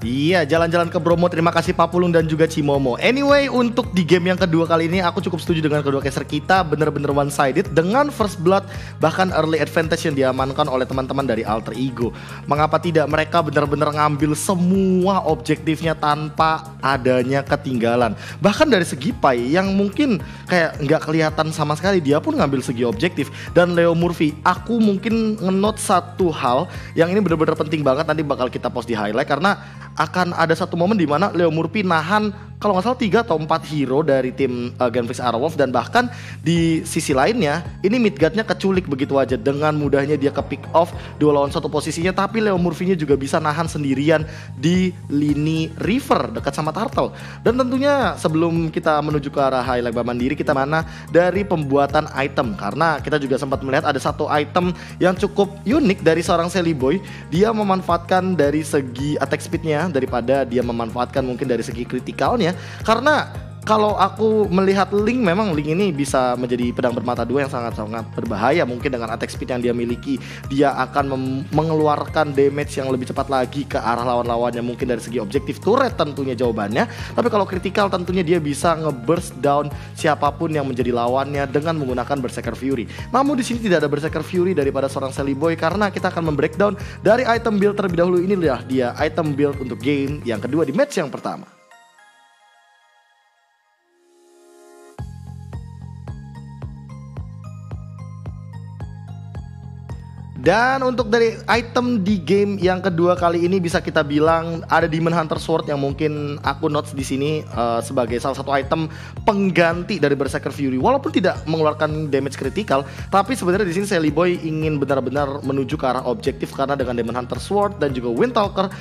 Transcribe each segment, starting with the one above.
Iya, jalan-jalan ke Bromo. Terima kasih Pak Pulung dan juga Cimomo. Anyway, untuk di game yang kedua kali ini aku cukup setuju dengan kedua caster kita. Bener-bener one sided dengan first blood, bahkan early advantage yang diamankan oleh teman-teman dari Alter Ego. Mengapa tidak, mereka bener-bener ngambil semua objektifnya tanpa adanya ketinggalan. Bahkan dari segi Pai yang mungkin kayak nggak kelihatan sama sekali, dia pun ngambil segi objektif. Dan Leo Murphy, aku mungkin nge-note satu hal yang ini bener-bener penting banget, nanti bakal kita post di highlight, karena akan ada satu momen di mana Leo Murphy nahan kalau nggak salah 3 atau 4 hero dari tim Genflix Arrowwolf, dan bahkan di sisi lainnya ini Midgardnya keculik begitu aja. Dengan mudahnya dia ke pick off 2 lawan 1 posisinya, tapi Leo Murphy-nya juga bisa nahan sendirian di lini river dekat sama Turtle. Dan tentunya sebelum kita menuju ke arah highlight mandiri, kita mana dari pembuatan item, karena kita juga sempat melihat ada satu item yang cukup unik dari seorang Sally Boy. Dia memanfaatkan dari segi attack speednya daripada dia memanfaatkan mungkin dari segi kritikalnya, karena kalau aku melihat Link, memang Link ini bisa menjadi pedang bermata dua yang sangat-sangat berbahaya. Mungkin dengan attack speed yang dia miliki, dia akan mengeluarkan damage yang lebih cepat lagi ke arah lawan-lawannya. Mungkin dari segi objektif turret tentunya jawabannya, tapi kalau kritikal tentunya dia bisa nge-burst down siapapun yang menjadi lawannya dengan menggunakan Berserker Fury. Namun di sini tidak ada Berserker Fury daripada seorang Sally Boy, karena kita akan membreakdown dari item build terlebih dahulu. Inilah dia item build untuk game yang kedua di match yang pertama. Dan untuk dari item di game yang kedua kali ini bisa kita bilang ada Demon Hunter Sword yang mungkin aku notes di sini sebagai salah satu item pengganti dari Berserker Fury. Walaupun tidak mengeluarkan damage kritikal, tapi sebenarnya di sini Sally Boy ingin benar-benar menuju ke arah objektif, karena dengan Demon Hunter Sword dan juga Windtalker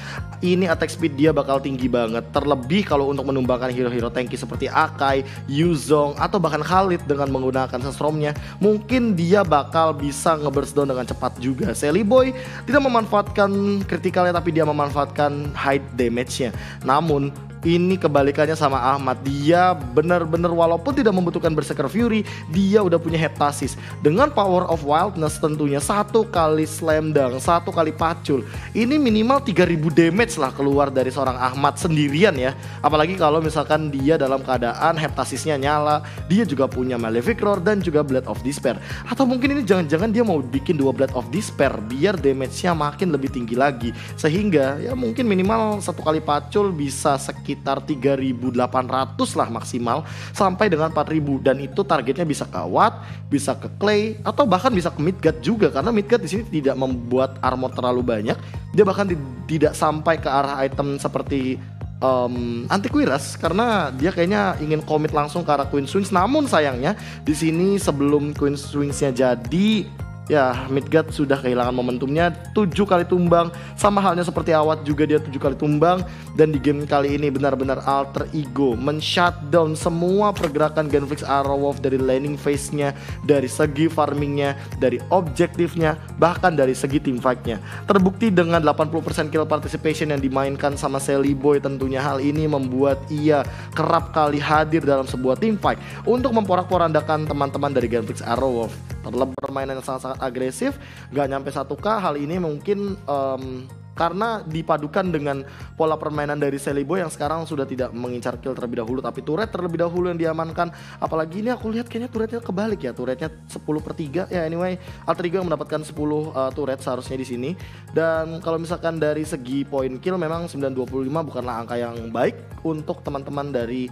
ini attack speed dia bakal tinggi banget. Terlebih kalau untuk menumbangkan hero-hero tanky seperti Akai, Yuzong, atau bahkan Khalid dengan menggunakan Sensromnya, mungkin dia bakal bisa nge-burst down dengan cepat juga. Sally Boy tidak memanfaatkan kritikalnya, tapi dia memanfaatkan high damage-nya. Namun ini kebalikannya sama Ahmad. Dia benar-benar walaupun tidak membutuhkan Berserker Fury, dia udah punya Heptasis. Dengan Power of Wildness tentunya 1 kali slam dunk, 1 kali pacul, ini minimal 3000 damage lah keluar dari seorang Ahmad sendirian ya. Apalagi kalau misalkan dia dalam keadaan Heptasisnya nyala, dia juga punya Malefic Roar dan juga Blade of Despair. Atau mungkin ini jangan-jangan dia mau bikin 2 Blade of Despair biar damage-nya makin lebih tinggi lagi, sehingga ya mungkin minimal 1 kali pacul bisa sekitar 3.800 lah maksimal sampai dengan 4.000, dan itu targetnya bisa ke Watt, bisa ke Clay, atau bahkan bisa ke Midgard juga, karena Midgard di sini tidak membuat armor terlalu banyak. Dia bahkan tidak sampai ke arah item seperti Antiquiras, karena dia kayaknya ingin komit langsung ke arah Queen Swings. Namun sayangnya di sini sebelum Queen Swingsnya jadi, ya Midgard sudah kehilangan momentumnya. 7 kali tumbang, sama halnya seperti Awat juga, dia 7 kali tumbang. Dan di game kali ini benar-benar Alter Ego men-shutdown semua pergerakan Genflix Arrowwolf dari laning phase-nya, dari segi farmingnya, dari objektifnya, bahkan dari segi teamfight-nya. Terbukti dengan 80% kill participation yang dimainkan sama Sally Boy. Tentunya hal ini membuat ia kerap kali hadir dalam sebuah teamfight untuk memporak-porandakan teman-teman dari Genflix Arrowwolf. Terlebih permainan yang sangat-sangat agresif, gak nyampe 1k. Hal ini mungkin karena dipadukan dengan pola permainan dari Sally Boy yang sekarang sudah tidak mengincar kill terlebih dahulu, tapi turret terlebih dahulu yang diamankan. Apalagi ini aku lihat kayaknya turretnya kebalik ya, turretnya 10/3 ya. Anyway, Alter Ego yang mendapatkan 10 turret seharusnya di sini. Dan kalau misalkan dari segi point kill, memang 925 bukanlah angka yang baik untuk teman-teman dari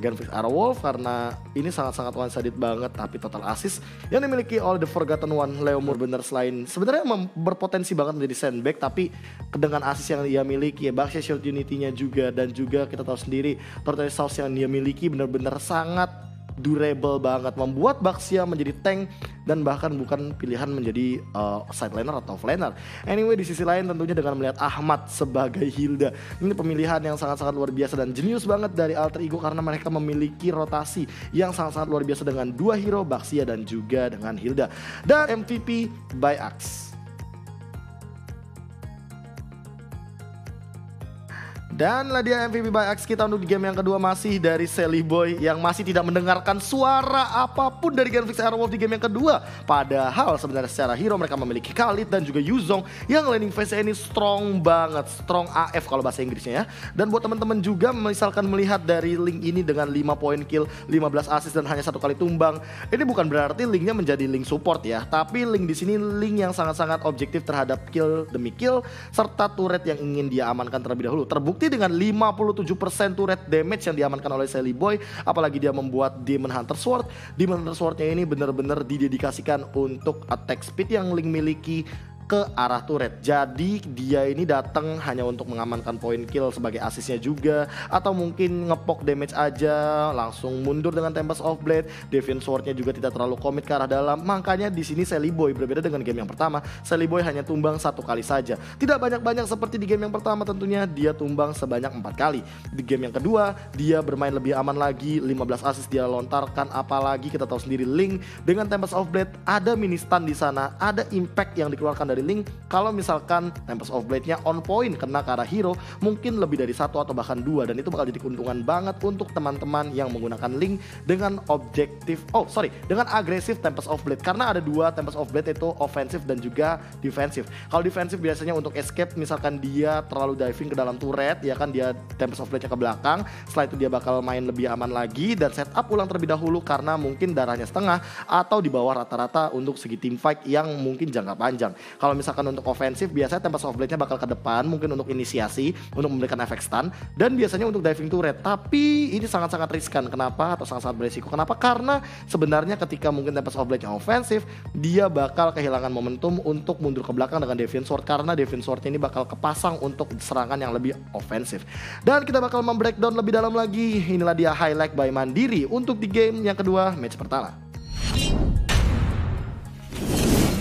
Genflix Arrowwolf, karena ini sangat-sangat one-sided banget. Tapi total assist yang dimiliki oleh The Forgotten One, Leo Murphy, bener selain sebenarnya berpotensi banget menjadi sandbag, tapi dengan assist yang dia miliki ya, Baxia Shield Unity-nya juga, dan juga kita tahu sendiri Tortoise Sauce yang dia miliki benar-benar sangat durable banget, membuat Baxia menjadi tank dan bahkan bukan pilihan menjadi side laner atau off laner. Anyway, di sisi lain tentunya dengan melihat Ahmad sebagai Hilda, ini pemilihan yang sangat-sangat luar biasa dan jenius banget dari Alter Ego, karena mereka memiliki rotasi yang sangat-sangat luar biasa dengan 2 hero, Baxia dan juga dengan Hilda. Dan MVP by Axe. Dan lah dia MVP by X kita untuk di game yang kedua masih dari Sally Boy yang masih tidak mendengarkan suara apapun dari Genflix Airwolf di game yang kedua. Padahal sebenarnya secara hero mereka memiliki Khalid dan juga Yuzong yang laning phase ini strong banget, strong AF kalau bahasa Inggrisnya ya. Dan buat teman-teman juga misalkan melihat dari Link ini dengan 5 poin kill, 15 assist dan hanya 1 kali tumbang, ini bukan berarti Linknya menjadi Link support ya, tapi Link di sini Link yang sangat-sangat objektif terhadap kill demi kill serta turret yang ingin dia amankan terlebih dahulu. Terbukti dengan 57% turret damage yang diamankan oleh Sally Boy, apalagi dia membuat Demon Hunter Sword. Demon Hunter Swordnya ini benar-benar didedikasikan untuk attack speed yang Link miliki ke arah turret. Jadi dia ini datang hanya untuk mengamankan poin kill sebagai asisnya juga, atau mungkin ngepok damage aja langsung mundur dengan Tempest of Blade. Deviant Swordnya juga tidak terlalu komit ke arah dalam. Makanya di sini Sally Boy berbeda dengan game yang pertama. Sally Boy hanya tumbang 1 kali saja. Tidak banyak-banyak seperti di game yang pertama tentunya, dia tumbang sebanyak 4 kali. Di game yang kedua dia bermain lebih aman lagi, 15 assist dia lontarkan, apalagi kita tahu sendiri Link dengan Tempest of Blade ada mini stun di sana, ada impact yang dikeluarkan dari Link. Kalau misalkan Tempest of Blade-nya on point kena ke arah hero, mungkin lebih dari 1 atau bahkan 2, dan itu bakal jadi keuntungan banget untuk teman-teman yang menggunakan Link dengan dengan agresif Tempest of Blade, karena ada 2 Tempest of Blade, itu ofensif dan juga defensif. Kalau defensif biasanya untuk escape, misalkan dia terlalu diving ke dalam turret ya kan, dia Tempest of Blade-nya ke belakang, setelah itu dia bakal main lebih aman lagi dan setup ulang terlebih dahulu karena mungkin darahnya setengah atau di bawah rata-rata untuk segi team fight yang mungkin jangka panjang. Kalau misalkan untuk ofensif biasanya Tempest of Blade-nya bakal ke depan, mungkin untuk inisiasi, untuk memberikan efek stun, dan biasanya untuk diving turret. Tapi ini sangat-sangat riskan. Kenapa? Atau sangat-sangat beresiko. Kenapa? Karena sebenarnya ketika mungkin Tempest of Blade-nya ofensif, dia bakal kehilangan momentum untuk mundur ke belakang dengan Deviant Sword, karena Deviant Sword-nya ini bakal kepasang untuk serangan yang lebih ofensif. Dan kita bakal membreakdown lebih dalam lagi. Inilah dia highlight by Mandiri untuk di game yang kedua, match pertama.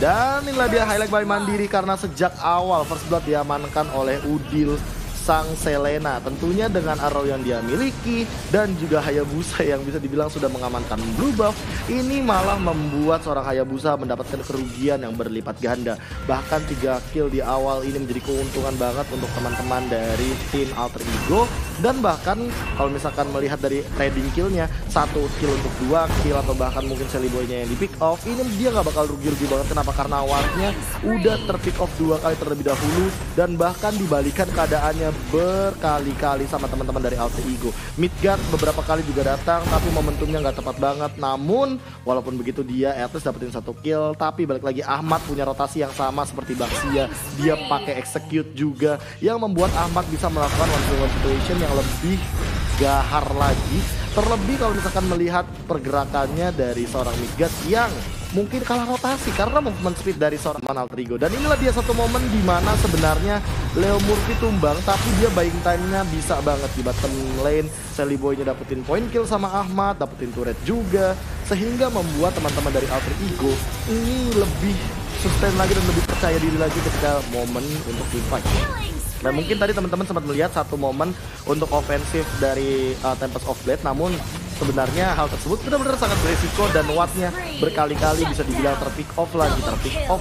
Dan inilah dia highlight by Mandiri karena sejak awal First Blood diamankan oleh Udil sang Selena, tentunya dengan arrow yang dia miliki dan juga Hayabusa yang bisa dibilang sudah mengamankan blue buff. Ini malah membuat seorang Hayabusa mendapatkan kerugian yang berlipat ganda. Bahkan 3 kill di awal ini menjadi keuntungan banget untuk teman-teman dari tim Alter Ego. Dan bahkan kalau misalkan melihat dari trading killnya, 1 kill untuk 2 kill atau bahkan mungkin Sally Boy-nya yang di pick off, ini dia nggak bakal rugi-rugi banget. Kenapa? Karena awalnya udah terpick off 2 kali terlebih dahulu dan bahkan dibalikan keadaannya berkali-kali sama teman-teman dari Alter Ego. Midgard beberapa kali juga datang tapi momentumnya nggak tepat banget. Namun walaupun begitu dia at least dapetin 1 kill. Tapi balik lagi Ahmad punya rotasi yang sama seperti Baxia, dia pakai execute juga yang membuat Ahmad bisa melakukan one situation yang lebih gahar lagi. Terlebih kalau misalkan melihat pergerakannya dari seorang Midgard yang mungkin kalah rotasi karena movement speed dari seorang Alter Ego. Dan inilah dia satu momen di mana sebenarnya Leo Murphy tumbang, tapi dia buying time-nya bisa banget di bottom lane. Sally Boy-nya dapetin point kill sama Ahmad, dapetin turret juga, sehingga membuat teman-teman dari Alter Ego ini lebih sustain lagi dan lebih percaya diri lagi ketika momen untuk team fight. Nah mungkin tadi teman-teman sempat melihat satu momen untuk ofensif dari Tempest of Blade, namun sebenarnya hal tersebut benar-benar sangat beresiko dan wattnya berkali-kali bisa dibilang terpick off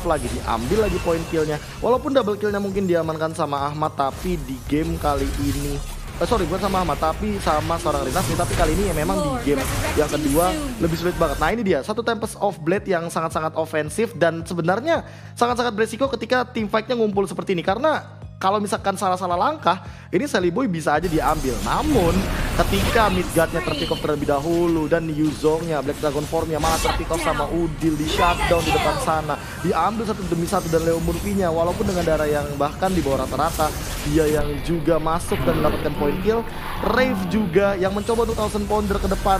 lagi, diambil lagi point killnya. Walaupun double killnya mungkin diamankan sama Ahmad, tapi di game kali ini bukan sama Ahmad tapi sama seorang Rinas nih, tapi kali ini ya memang di game yang kedua lebih sulit banget. Nah ini dia satu Tempest of Blade yang sangat-sangat ofensif dan sebenarnya sangat-sangat beresiko ketika team fight-nya ngumpul seperti ini, karena kalau misalkan salah-salah langkah, ini Sally Boy bisa aja diambil. Namun ketika Midgard-nya terpick off terlebih dahulu dan Yuzong-nya, Black Dragon Form-nya malah terpick off sama Udil, di shutdown di depan sana, diambil 1 demi 1 dan Leo Murphy-nya walaupun dengan darah yang bahkan di bawah rata-rata, dia yang juga masuk dan mendapatkan point kill. Rave juga yang mencoba untuk Thousand Pounder ke depan,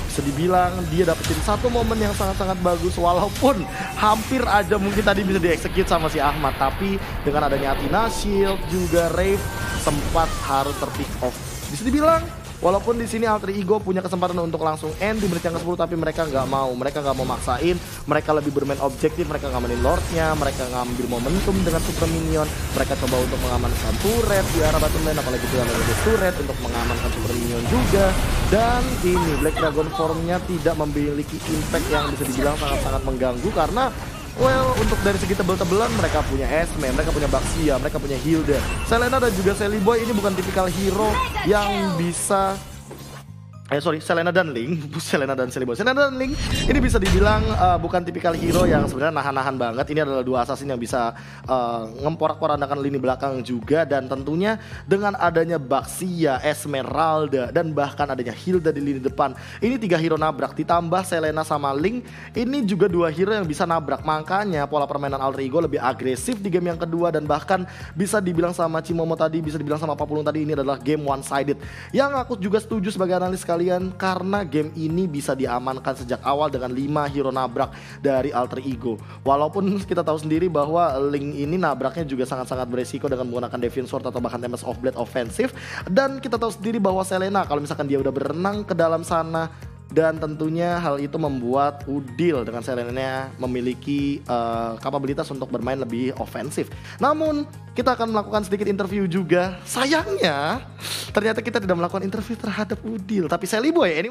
bisa dibilang dia dapetin satu momen yang sangat-sangat bagus, walaupun hampir aja mungkin tadi bisa dieksekut sama si Ahmad, tapi dengan adanya Athena Shield juga Rave sempat harus terpick off. Bisa dibilang walaupun di sini Alter Ego punya kesempatan untuk langsung end di menit yang ke-10, tapi mereka nggak mau maksain, mereka lebih bermain objektif, mereka ngamanin Lordnya, mereka ngambil momentum dengan Super Minion, mereka coba untuk mengamankan turret di arah bottom lane, apalagi itu ada turret untuk mengamankan Super Minion juga. Dan ini Black Dragon Form-nya tidak memiliki impact yang bisa dibilang sangat-sangat mengganggu, karena Well, untuk dari segi tebel-tebelan mereka punya Esme, mereka punya Baxia, mereka punya Hilda. Selena dan juga Sally Boy ini bukan tipikal hero yang bisa Selena dan Link, Selena dan Sally Boy. Selena dan Link ini bisa dibilang bukan tipikal hero yang sebenarnya nahan-nahan banget. Ini adalah dua assassin yang bisa ngemporak-porandakan lini belakang juga. Dan tentunya dengan adanya Baxia, Esmeralda, dan bahkan adanya Hilda di lini depan, ini 3 hero nabrak. Ditambah Selena sama Link, ini juga 2 hero yang bisa nabrak. Makanya pola permainan Alter Ego lebih agresif di game yang kedua. Dan bahkan bisa dibilang sama Cimomo tadi, bisa dibilang sama Papulung tadi, ini adalah game one sided. Yang aku juga setuju sebagai analis kalian, karena game ini bisa diamankan sejak awal dengan 5 hero nabrak dari Alter Ego. Walaupun kita tahu sendiri bahwa Link ini nabraknya juga sangat-sangat beresiko dengan menggunakan Defiant Sword atau bahkan Tempest of Blade offensive. Dan kita tahu sendiri bahwa Selena kalau misalkan dia udah berenang ke dalam sana, dan tentunya hal itu membuat Udil dengan Selena memiliki kapabilitas untuk bermain lebih ofensif. Namun kita akan melakukan sedikit interview juga. Sayangnya ternyata kita tidak melakukan interview terhadap Udil, tapi Sally Boy.